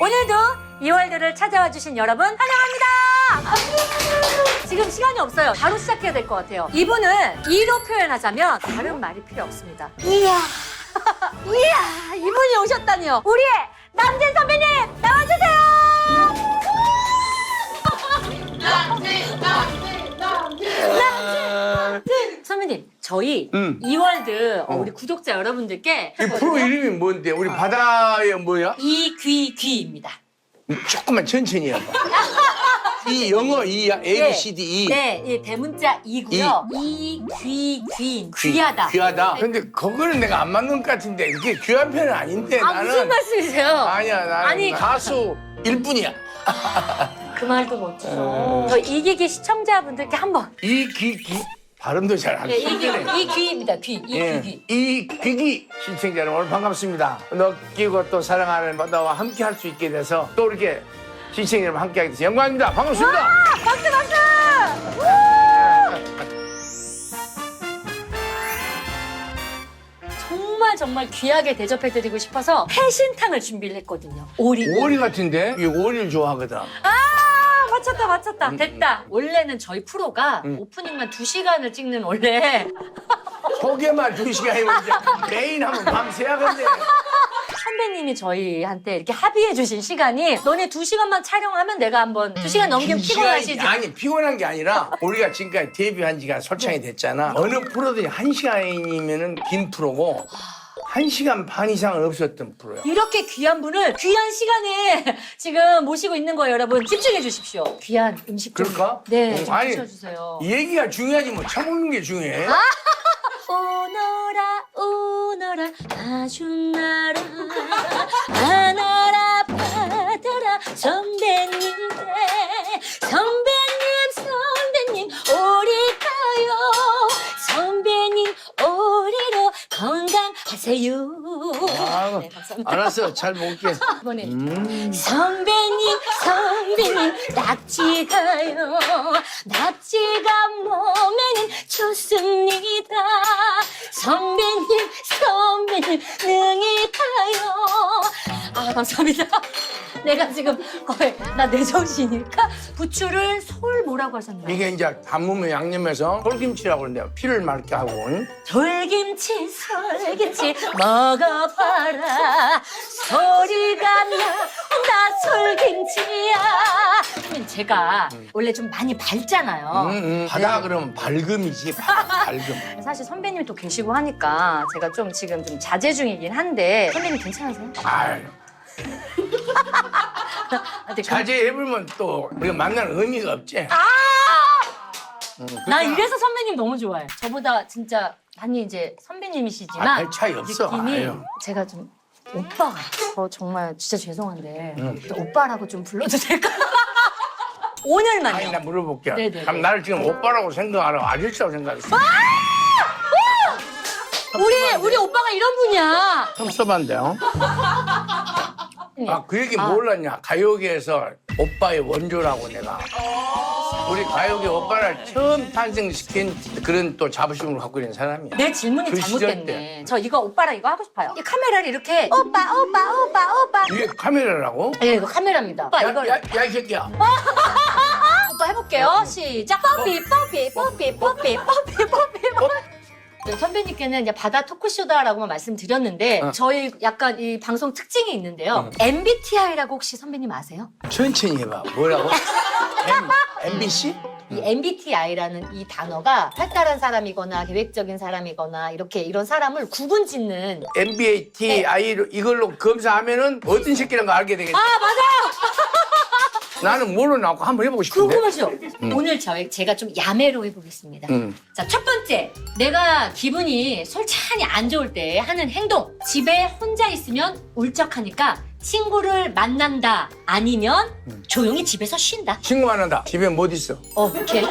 오늘도 이월드를 찾아와 주신 여러분 환영합니다. 지금 시간이 없어요. 바로 시작해야 될 것 같아요. 이분은 이로 표현하자면 다른 말이 필요 없습니다. 이야, 이야, 이분이 오셨다니요. 우리의 남진 선배님 나와주세요. 선배님, 저희 이월드 우리 구독자 여러분들께 이 프로 이름이 뭔데? 우리 바다의 뭐야? 이귀귀입니다. 조금만 천천히 해봐. 이 영어 이야 A, B, C, D, E. 네, 이 대문자 이고요. 이귀귀 귀하다. 귀하다. 근데 그거는 내가 안 맞는 것 같은데 이게 귀한 편은 아닌데 아, 나는 무슨 말씀이세요? 아니야 나는 아니, 가수일 뿐이야. 그 말도 멋지죠. 저 이기기 시청자분들께 한번. 이귀기 발음도 잘 안 네, 쓰네. 이귀입니다. 귀. 이귀귀. 이귀기 시청자 여러분 오늘 반갑습니다. 느끼고 또 사랑하는 바다와 함께 할 수 있게 돼서 또 이렇게 시청자 여러분 함께 하게 돼서 영광입니다. 반갑습니다. 와, 박수 박수! 정말 귀하게 대접해드리고 싶어서 해신탕을 준비를 했거든요. 오리. 오리 같은데? 이 오리를 좋아하거든. 맞췄다. 됐다. 원래는 저희 프로가 오프닝만 2시간을 찍는 원래 소개만 2시간이면 이제 메인 하면 밤새야겠네. 선배님이 저희한테 이렇게 합의해 주신 시간이 너네 2시간만 촬영하면 내가 한번 2시간 넘기면 피곤하시지? 아니 피곤한 게 아니라 우리가 지금까지 데뷔한 지가 설창이 됐잖아. 어느 프로든지 1시간이면은 긴 프로고 1시간 반 이상은 없었던 프로야. 이렇게 귀한 분을 귀한 시간에 지금 모시고 있는 거예요, 여러분. 집중해 주십시오. 귀한 음식 좀. 그럴까? 네, 좀 아니, 드셔주세요. 이 얘기가 중요하지 뭐 처먹는 게 중요해. 오너라 아줌마라 안아라 받아라 선배님 오리가요 선배님 오리로 건강하세요. 아, 네, 감사합니다. 알았어, 잘 먹을게. 이번에 선배님 낙지가요 낙지가 몸에는 좋습니다. 선배님 능이 가요. 아, 감사합니다. 내가 지금 거의 나 내정신일까? 부추를 솔 뭐라고 하셨나요? 이게 이제 담으면 양념해서 솔김치라고 그러는데 피를 맑게 하고. 솔김치 먹어봐라 소리가 나 솔김치야. 선배님, 제가 원래 좀 많이 밝잖아요. 바다 그러면 밝음이지. 밝음. 사실 선배님이 또 계시고 하니까 제가 좀 지금 좀 자제 중이긴 한데 선배님 괜찮으세요? 아유, 근데 자제해보면 또 우리가 만나는 의미가 없지. 나 이래서 선배님 너무 좋아해. 저보다 진짜 많이 이제 선배님이시지만 아, 별 차이 없어. 느낌이 아유. 제가 좀 오빠가 정말 진짜 죄송한데 또 오빠라고 좀 불러도 될까? 오늘만요. 아니 나 물어볼게. 네네. 그럼 나를 지금 오빠라고 생각하라 아저씨라고 생각했어. 우리 오빠가 이런 분이야. 처음 써봤는데. 그 얘기 몰랐냐? 가요계에서 오빠의 원조라고 내가. 우리 가요계 오빠를 처음 탄생시킨 그런 또 자부심을 갖고 있는 사람이야. 내 질문이 그 시절 잘못됐네. 저 이거 오빠랑 이거 하고 싶어요. 이 카메라를 이렇게 오빠. 이게 카메라라고? 예, 이거 카메라입니다. 오빠 이걸 야, 이 새끼야. 오빠 해볼게요. 시작. 뽀삐. 네, 선배님께는 이제 바다 토크쇼다라고만 말씀드렸는데 저희 약간 이 방송 특징이 있는데요. MBTI라고 혹시 선배님 아세요? 천천히 해봐. 뭐라고? MBC? 이 MBTI라는 이 단어가 활달한 사람이거나 계획적인 사람이거나 이렇게 이런 사람을 구분짓는 MBTI 이걸로 검사하면은 어떤 새끼라는 거 알게 되겠지. 맞아요. 나는 뭐로 나왔고 한번 해보고 싶은데. 궁금하시죠? 오늘 제가 좀 야매로 해보겠습니다. 자, 첫 번째. 내가 기분이 솔찬히 안 좋을 때 하는 행동. 집에 혼자 있으면 울적하니까 친구를 만난다. 아니면 조용히 집에서 쉰다. 친구 안 한다. 집에 못 있어. 오케이.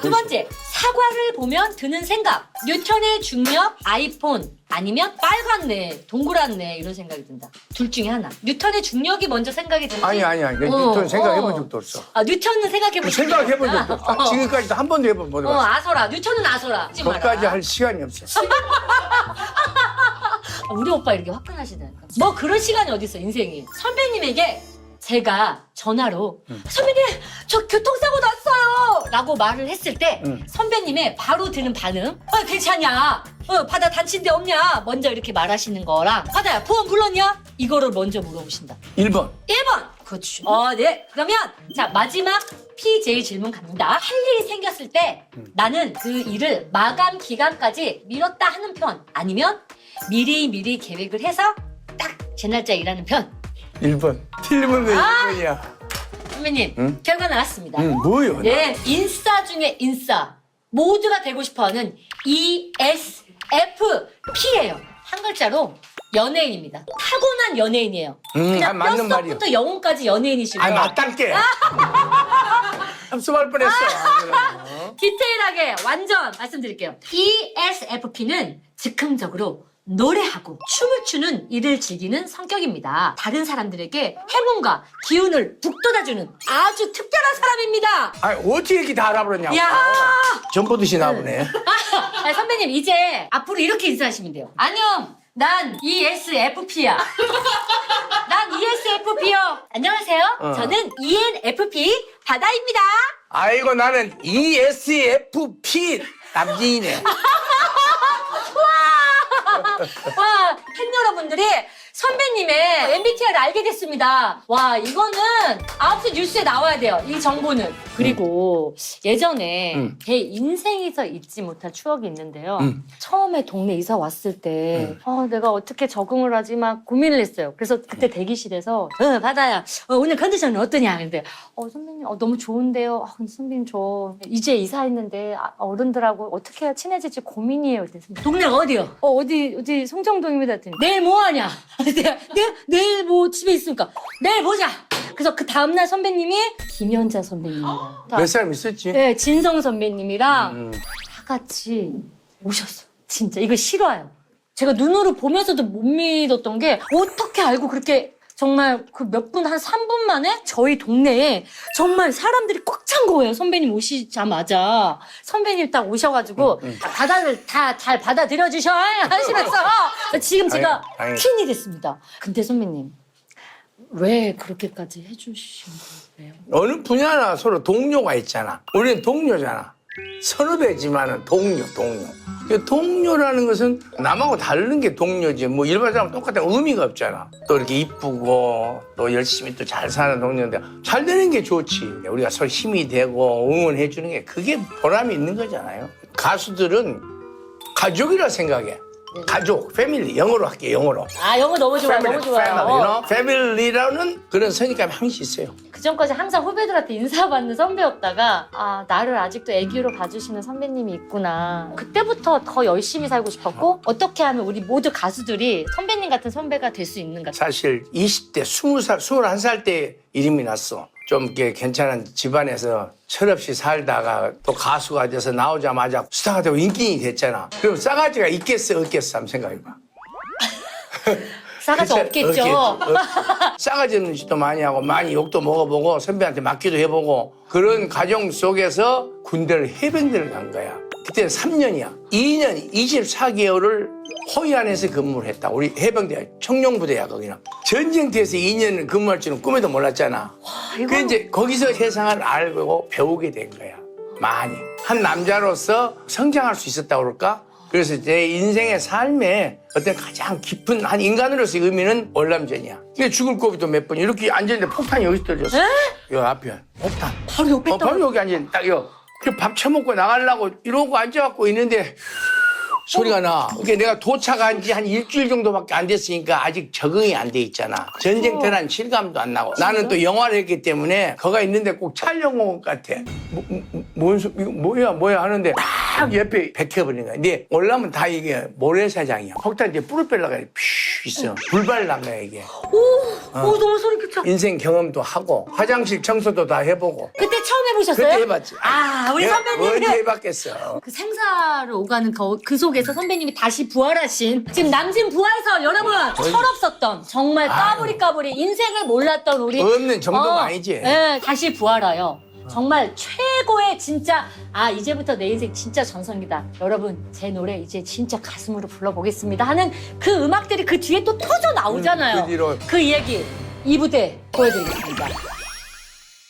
두 번째. 사과를 보면 드는 생각. 뉴턴의 중력, 아이폰. 아니면 빨갛네, 동그랗네 이런 생각이 든다. 둘 중에 하나. 뉴턴의 중력이 먼저 생각이 든지. 아니. 내 뉴턴 생각해본 적도 없어. 뉴턴은 생각해본 적도 생각해본 적도 없어. 지금까지도 한 번도 해본 못 해봤어. 아서라. 뉴턴은 아서라. 하지 마라. 그것까지 할 시간이 없어. 우리 오빠 이렇게 화끈하시다니까. 뭐 그런 시간이 어딨어, 인생이. 선배님에게 제가 전화로 선배님 저 교통사고 났어요 라고 말을 했을 때 선배님의 바로 드는 반응 괜찮냐 바다 다친 데 없냐 먼저 이렇게 말하시는 거랑 바다야 보험 불렀냐 이거를 먼저 물어보신다. 1번. 1번 그렇지. 네. 그러면 자 마지막 PJ 질문 갑니다. 할 일이 생겼을 때 나는 그 일을 마감 기간까지 미뤘다 하는 편 아니면 미리 계획을 해서 딱 제 날짜에 일하는 편. 1번. 틀리면 왜 1번이야? 선배님, 결과 나왔습니다. 뭐요? 네, 인싸 중에 인싸. 모두가 되고 싶어하는 ESFP예요. 한 글자로 연예인입니다. 타고난 연예인이에요. 그냥 맞는 말이요. 뼛속부터 영혼까지 연예인이시고. 맞단께. 합수할 뻔했어. 디테일하게 완전 말씀드릴게요. ESFP는 즉흥적으로 노래하고 춤을 추는 일을 즐기는 성격입니다. 다른 사람들에게 행운과 기운을 북돋아주는 아주 특별한 사람입니다. 어떻게 이렇게 다 알아버렸냐고. 야, 전보듯이 나보네. 선배님 이제 앞으로 이렇게 인사하시면 돼요. 안녕, 난 ESFP야. 난 ESFP요. 안녕하세요. 저는 ENFP 바다입니다. 아이고 나는 ESFP 남진이네. 와, 팬 여러분들이 선배님의 MBTI를 알게 됐습니다. 와, 이거는 9시 뉴스에 나와야 돼요. 이 정보는. 그리고 예전에 제 인생에서 잊지 못할 추억이 있는데요. 처음에 동네 이사 왔을 때 내가 어떻게 적응을 하지 막 고민을 했어요. 그래서 그때 대기실에서 바다야 오늘 컨디션은 어떠냐. 근데 선배님 너무 좋은데요. 근데 선배님 저 이제 이사했는데 어른들하고 어떻게 해야 친해질지 고민이에요. 그랬더니 동네가 어디요? 어디 송정동입니다. 했더니 내일 뭐 하냐? 내일 뭐 집에 있으니까 내일 보자. 그래서 그 다음날 선배님이 김연자 선배님이랑 몇 사람 있었지? 네, 진성 선배님이랑 다 같이 오셨어요. 진짜 이거 실화예요. 제가 눈으로 보면서도 못 믿었던 게 어떻게 알고 그렇게 정말 그 몇 분, 한 3분 만에 저희 동네에 정말 사람들이 꽉 찬 거예요. 선배님 오시자마자. 선배님 딱 오셔가지고 바다를 다 잘 받아들여 주셔 하시면서 지금 제가 퀸이 됐습니다. 근데 선배님 왜 그렇게까지 해주신 거예요? 어느 분야나 서로 동료가 있잖아. 우리는 동료잖아. 선후배지만은 동료. 동료라는 것은 남하고 다른 게 동료지. 뭐 일반 사람 똑같은 의미가 없잖아. 또 이렇게 이쁘고 또 열심히 또 잘 사는 동료인데 잘 되는 게 좋지. 우리가 서로 힘이 되고 응원해 주는 게 그게 보람이 있는 거잖아요. 가수들은 가족이라 생각해. 가족, 패밀리, 영어로 할게요, 영어로. 영어 너무 좋아요, 너무 좋아요. 패밀리라는 그런 선입감이 항상 있어요. 그 전까지 항상 후배들한테 인사받는 선배였다가 나를 아직도 애기로 봐주시는 선배님이 있구나. 그때부터 더 열심히 살고 싶었고 어떻게 하면 우리 모두 가수들이 선배님 같은 선배가 될 수 있는가. 사실 20대, 20살, 21살 때 이름이 났어. 좀 이렇게 괜찮은 집안에서 철없이 살다가 또 가수가 돼서 나오자마자 스타가 되고 인기인이 됐잖아. 그럼 싸가지가 있겠어 없겠어 한번 생각해봐. 싸가지 없겠죠. 싸가지 없는 짓도 많이 하고 많이 욕도 먹어보고 선배한테 맞기도 해보고 그런 과정 속에서 군대를 해병대를 간 거야. 그때는 3년이야. 2년 24개월을 호위안에서 근무를 했다. 우리 해병대 청룡부대야 거기는. 전쟁터에서 2년을 근무할 줄은 꿈에도 몰랐잖아. 그 이제 거기서 세상을 알고 배우게 된 거야. 많이. 한 남자로서 성장할 수 있었다고 그럴까? 그래서 제 인생의 삶에 어떤 가장 깊은 한 인간으로서의 의미는 월남전이야. 근데 죽을 고비도 몇 번 이렇게 앉았는데 폭탄이 여기서 떨어졌어. 여기 앞에 폭탄. 바로 옆에 있다. 바로 여기 앉았는데 딱 여기. 밥 처먹고 나가려고 이러고 앉아갖고 있는데 소리가 나. 그게 내가 도착한 지 한 일주일 정도밖에 안 됐으니까 아직 적응이 안 돼 있잖아. 전쟁터란 실감도 안 나고. 나는 또 영화를 했기 때문에 거가 있는데 꼭 촬영 온 것 같아. 이거 뭐야 하는데 딱 옆에 백혀버리는 거야. 근데 올라면 다 이게 모래사장이야. 폭탄 이제 뿌리 빼려가 퓨 있어. 불발 난 거야 이게. 너무 소름 끼쳐. 인생 경험도 하고 화장실 청소도 다 해보고. 그때 처음 해보셨어요? 그때 해봤지. 우리 내가 선배님이 어디 해봤겠어. 그 생사를 오가는 그 속에서 선배님이 다시 부활하신 지금 남진 부활서 여러분 철없었던 정말 까불이 인생을 몰랐던 우리 없는 정도가 아니지. 네, 다시 부활하여 정말 최고의 진짜 이제부터 내 인생 진짜 전성기다. 여러분 제 노래 이제 진짜 가슴으로 불러보겠습니다 하는 그 음악들이 그 뒤에 또 터져 나오잖아요. 그 뒤로. 그 얘기 2부대 보여드리겠습니다.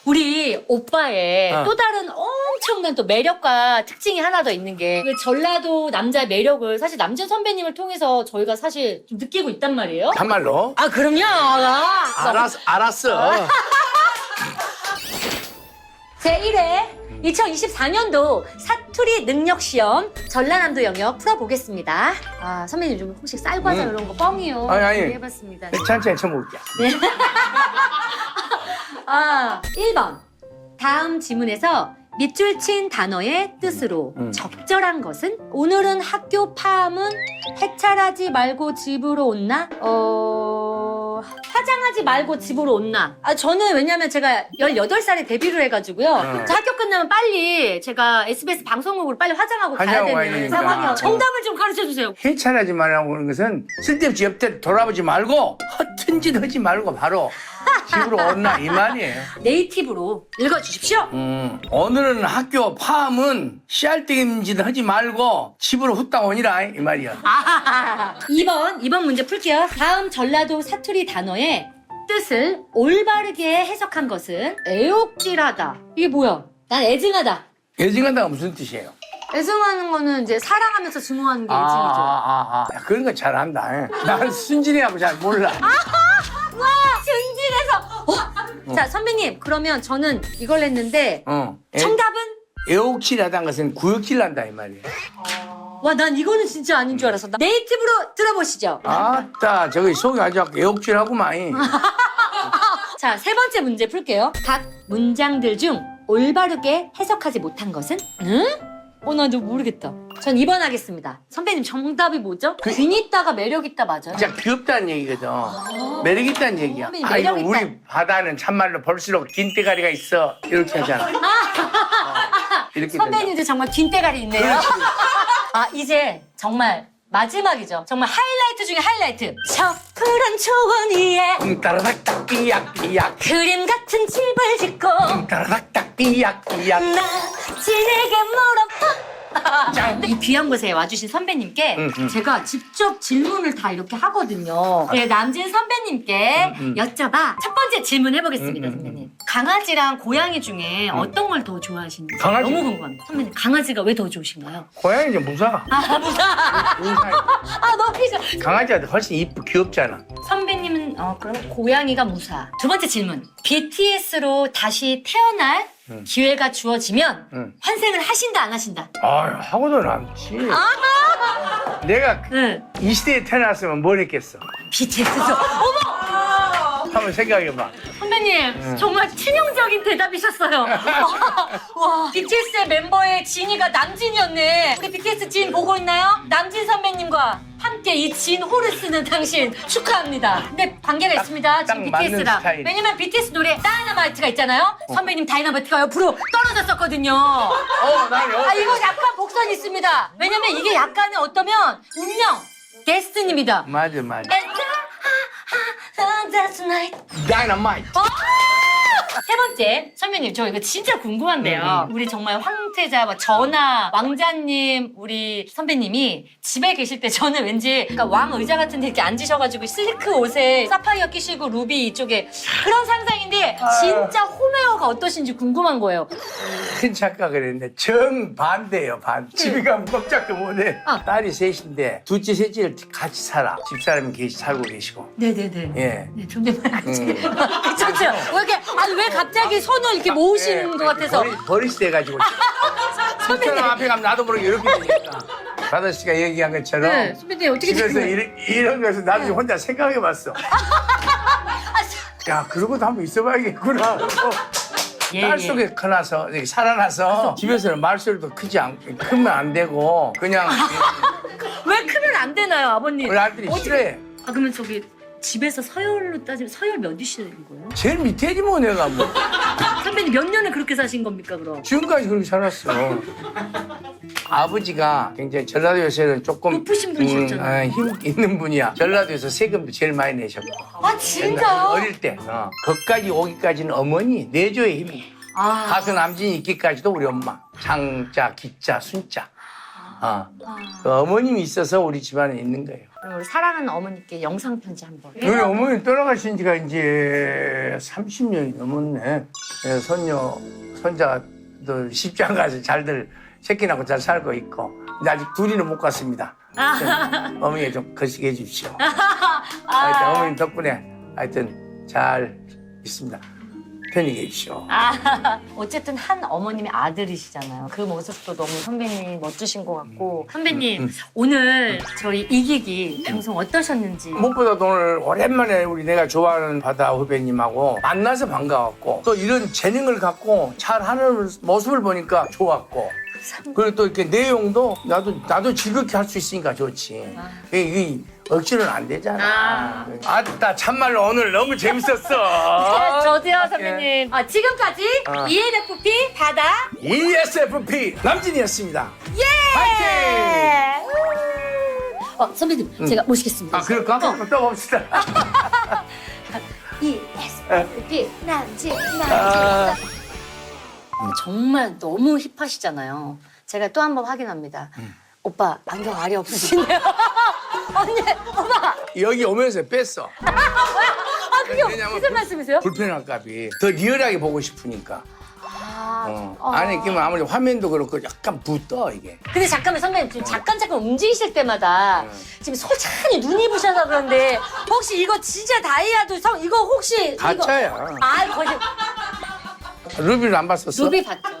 우리 오빠의 또 다른 엄청난 또 매력과 특징이 하나 더 있는 게 그 전라도 남자의 매력을 사실 남진 선배님을 통해서 저희가 사실 좀 느끼고 있단 말이에요. 참말로? 그럼요. 알았어. 제1회 2024년도 사투리 능력시험 전라남도 영역 풀어보겠습니다. 선배님 좀 혹시 쌀과자 이런 거 뻥이요. 아니. 해봤습니다. 천천히 쳐볼게. 1번. 다음 지문에서 밑줄 친 단어의 뜻으로 적절한 것은? 오늘은 학교 파함은 해찰하지 말고 집으로 온나? 화장하지 말고 집으로 온나? 저는 왜냐면 제가 18살에 데뷔를 해가지고요. 저 학교 끝나면 빨리 제가 SBS 방송국으로 빨리 화장하고 가야 화장하고 가야 되는 되니까. 상황이에요. 정답을 좀 가르쳐주세요. 해찰하지 말라고 하는 것은 쓸데없이 옆에 돌아보지 말고 허튼 짓 하지 말고 바로 집으로 온나 이 말이에요. 네이티브로 읽어주십시오. 오늘은 학교 파함은 씨알땡임 짓 하지 말고 집으로 후딱 오니라 이 말이야. 2번 문제 풀게요. 다음 전라도 사투리 단어의 뜻을 올바르게 해석한 것은? 애옥질하다. 이게 뭐야? 난 애증하다. 애증한다가 무슨 뜻이에요? 애증하는 거는 이제 사랑하면서 증오하는 게 애증이죠. 그런 거 잘한다. 난 순진해하고 잘 몰라. 와, 순진해서. 자, 선배님, 그러면 저는 이걸 했는데 정답은? 애옥질하다는 것은 구역질난다 이 말이야. 와, 난 이거는 진짜 아닌 줄 알았어. 네이티브로 들어보시죠. 아따 저기 속이 아주 애옥질하구만. 자, 세 번째 문제 풀게요. 각 문장들 중 올바르게 해석하지 못한 것은? 응? 나도 모르겠다. 전 2번 하겠습니다. 선배님 정답이 뭐죠? 귀 있다가 매력 있다 맞아요? 진짜 귀엽다는 얘기거든. 매력 있다는 얘기야. 선배님, 이거 매력 있다. 우리 바다는 참말로 볼수록 긴 때가리가 있어. 이렇게 하잖아. 이렇게 선배님도 정말 긴 때갈이 있네요. 이제 정말 마지막이죠. 정말 하이라이트 중에 하이라이트. 저 푸른 초원 위에 따라닥딱 삐약삐약 그림 같은 집을 짓고 따라닥딱 삐약삐약 나 진에게 물어봐. 이 귀한 곳에 와주신 선배님께 제가 직접 질문을 다 이렇게 하거든요. 네, 남진 선배님께 여쭤봐. 첫 번째 질문 해보겠습니다, 선배님. 강아지랑 고양이 중에 어떤 걸 더 좋아하시는지 강아지. 너무 궁금합니다. 선배님, 강아지가 왜 더 좋으신가요? 고양이 좀 무사. 무사. 너무 귀여워. 강아지가 훨씬 이쁘 귀엽잖아. 선배님은 그럼 고양이가 무사. 두 번째 질문. BTS로 다시 태어날 기회가 주어지면 환생을 하신다 안 하신다? 하고도 남지. 내가 네. 이 시대에 태어났으면 뭘 했겠어. BTS죠. 어머! 한번 생각해봐. 선배님 정말 치명적인 대답이셨어요. 와, BTS의 멤버의 진이가 남진이었네. 우리 BTS 진 보고 있나요? 남진 선배님과 함께 이 진 호르스는 당신 축하합니다. 근데 관계가 있습니다. 딱 지금 맞는 BTS랑. 스타일. 왜냐면 BTS 노래 다이너마이트가 있잖아요. 선배님 다이너마이트가 옆으로 떨어졌었거든요. 난 이거 약간 복선이 있습니다. 왜냐면 이게 약간은 어떠면 운명 데스티니입니다. 맞아. 다이너마이트. 세 번째, 선배님, 저 이거 진짜 궁금한데요. 우리 정말 황태자, 전하, 왕자님, 우리 선배님이 집에 계실 때 저는 왠지 그러니까 왕 의자 같은 데 이렇게 앉으셔가지고 실크 옷에 사파이어 끼시고 루비 이쪽에 그런 상상인데 진짜 홈웨어가 어떠신지 궁금한 거예요. 큰 착각을 했는데 정반대예요. 집에 가면 꼼짝도 못해. 딸이 셋인데 둘째 셋째를 같이 살아. 집사람이 살고 계시고. 네네네. 예. 네, 존댓말 같이. 괜찮죠? 왜 이렇게, 왜 갑자기 손을 이렇게 모으시는 것 같아서. 버릇이 돼가지고. 집사람 앞에 가면 나도 모르게 이렇게 되니까. 바다 씨가 얘기한 것처럼 네, 선배님 어떻게 집에서 되는 이런 것을 나중에 혼자 생각해봤어. 야, 그러고도 한번 있어봐야겠구나. 딸 속에 커나서 이렇게 살아나서 집에서는 말소리도 크면 안 되고 그냥 왜 크면 안 되나요, 아버님? 우리 아들이 싫어해. 그러면 저기 집에서 서열로 따지면 서열 몇 위시는 거예요? 제일 밑에지 뭐 내가 뭐. 선배님 몇 년을 그렇게 사신 겁니까, 그럼? 지금까지 그렇게 살았어. 아버지가 굉장히 전라도에서는 조금 높으신 분이셨잖아요. 힘 있는 분이야. 전라도에서 세금도 제일 많이 내셨고. 진짜요? 어릴 때 거기까지 오기까지는 어머니 내조의 힘이 가수 남진이 있기까지도 우리 엄마. 장자, 기자, 순자. 그 어머님이 있어서 우리 집안에 있는 거예요. 그럼 우리 사랑하는 어머니께 영상 편지 한번. 우리 어머니 떠나가신 지가 이제 30년이 넘었네. 손녀, 손자도 쉽지 않아서 잘들 새끼 낳고 잘 살고 있고. 근데 아직 둘이는 못 갔습니다. 어머니 좀 거시게 해주십시오. 하여튼 어머님 덕분에 하여튼 잘 있습니다. 편히 계십시오. 어쨌든 한 어머님의 아들이시잖아요. 그 모습도 너무 선배님 멋지신 것 같고. 선배님, 오늘 저희 이기기 방송 어떠셨는지. 무엇보다도 오늘 오랜만에 우리 내가 좋아하는 바다 후배님하고 만나서 반가웠고 또 이런 재능을 갖고 잘하는 모습을 보니까 좋았고 그리고 또 이렇게 내용도 나도 즐겁게 할 수 있으니까 좋지. 이게 억지로는 안 되잖아. 아따 참말로 오늘 너무 재밌었어. 저도요, 선배님. 지금까지 ENFP 바다. ESFP 남진이었습니다. 예! 파이팅! 선배님, 제가 모시겠습니다. 그럴까? 또 봅시다. ESFP 남진. 정말 너무 힙하시잖아요. 제가 또 한 번 확인합니다. 오빠 안경 알이 없으시네요. 언니, 오빠. 여기 오면서 뺐어. 그게 왜냐면 무슨 말씀이세요? 불편할까비. 더 리얼하게 보고 싶으니까. 안에 끼면 아무리 화면도 그렇고 약간 붓떠 이게. 근데 잠깐만 선배님 지금 잠깐 움직이실 때마다 지금 소찬히 눈이 부셔서 그런데 혹시 이거 진짜 다이아도 이거 혹시 가짜야. 거짓. 루비를 안 봤었어? 루비 봤죠?